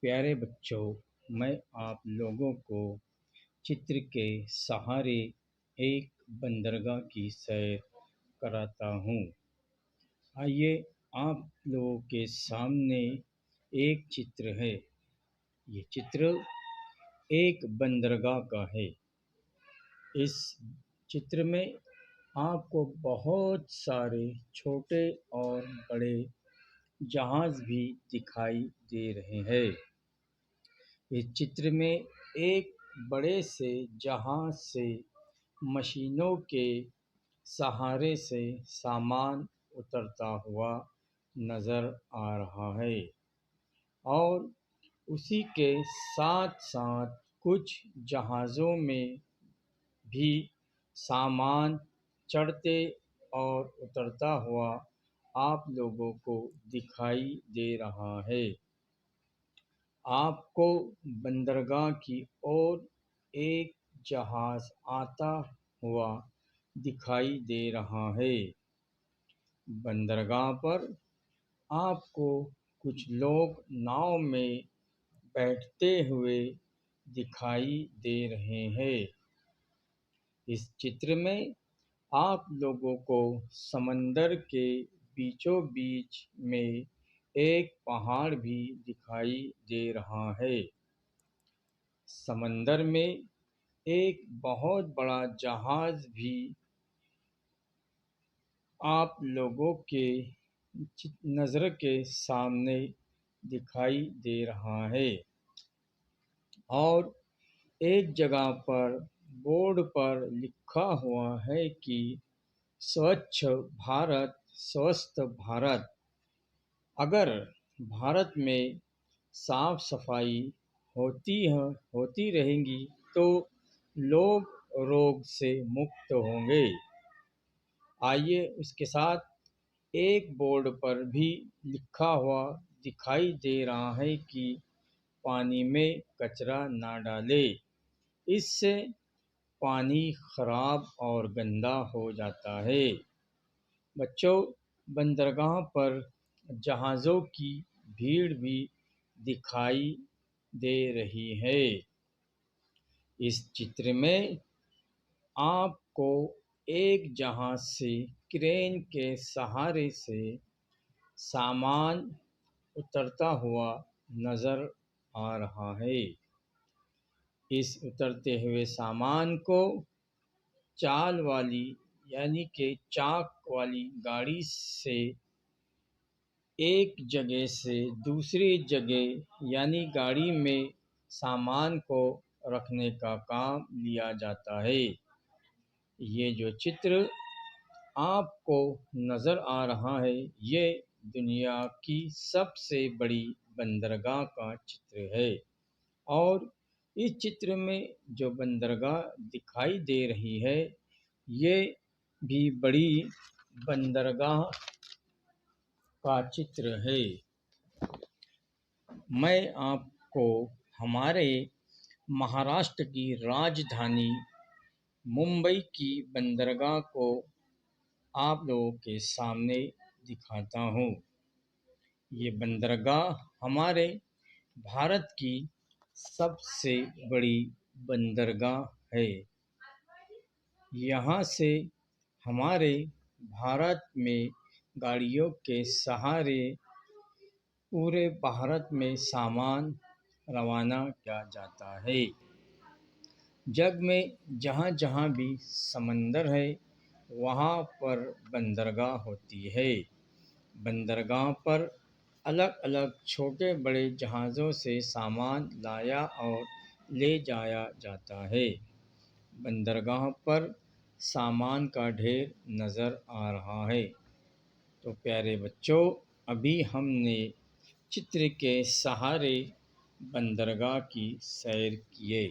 प्यारे बच्चों, मैं आप लोगों को चित्र के सहारे एक बंदरगाह की सैर कराता हूँ। आइए, आप लोगों के सामने एक चित्र है। ये चित्र एक बंदरगाह का है। इस चित्र में आपको बहुत सारे छोटे और बड़े जहाज भी दिखाई दे रहे हैं। इस चित्र में एक बड़े से जहाज से मशीनों के सहारे से सामान उतरता हुआ नज़र आ रहा है और उसी के साथ साथ कुछ जहाज़ों में भी सामान चढ़ते और उतरता हुआ आप लोगों को दिखाई दे रहा है। आपको बंदरगाह की ओर एक जहाज़ आता हुआ दिखाई दे रहा है। बंदरगाह पर आपको कुछ लोग नाव में बैठते हुए दिखाई दे रहे हैं। इस चित्र में आप लोगों को समंदर के बीचों बीच में एक पहाड़ भी दिखाई दे रहा है। समंदर में एक बहुत बड़ा जहाज भी आप लोगों के नज़र के सामने दिखाई दे रहा है और एक जगह पर बोर्ड पर लिखा हुआ है कि स्वच्छ भारत स्वस्थ भारत। अगर भारत में साफ सफाई होती रहेंगी तो लोग रोग से मुक्त होंगे। आइए, उसके साथ एक बोर्ड पर भी लिखा हुआ दिखाई दे रहा है कि पानी में कचरा ना डालें, इससे पानी खराब और गंदा हो जाता है। बच्चों, बंदरगाह पर जहाज़ों की भीड़ भी दिखाई दे रही है। इस चित्र में आपको एक जहाज़ से क्रेन के सहारे से सामान उतरता हुआ नज़र आ रहा है। इस उतरते हुए सामान को चाल वाली यानी कि चाक वाली गाड़ी से एक जगह से दूसरी जगह यानी गाड़ी में सामान को रखने का काम लिया जाता है। ये जो चित्र आपको नज़र आ रहा है, ये दुनिया की सबसे बड़ी बंदरगाह का चित्र है और इस चित्र में जो बंदरगाह दिखाई दे रही है, ये भी बड़ी बंदरगाह का चित्र है। मैं आपको हमारे महाराष्ट्र की राजधानी मुंबई की बंदरगाह को आप लोगों के सामने दिखाता हूँ। ये बंदरगाह हमारे भारत की सबसे बड़ी बंदरगाह है। यहाँ से हमारे भारत में गाड़ियों के सहारे पूरे भारत में सामान रवाना किया जाता है। जग में जहाँ जहाँ भी समंदर है, वहाँ पर बंदरगाह होती है। बंदरगाह पर अलग अलग छोटे बड़े जहाज़ों से सामान लाया और ले जाया जाता है। बंदरगाह पर सामान का ढेर नज़र आ रहा है। तो प्यारे बच्चों, अभी हमने चित्र के सहारे बंदरगाह की सैर किए।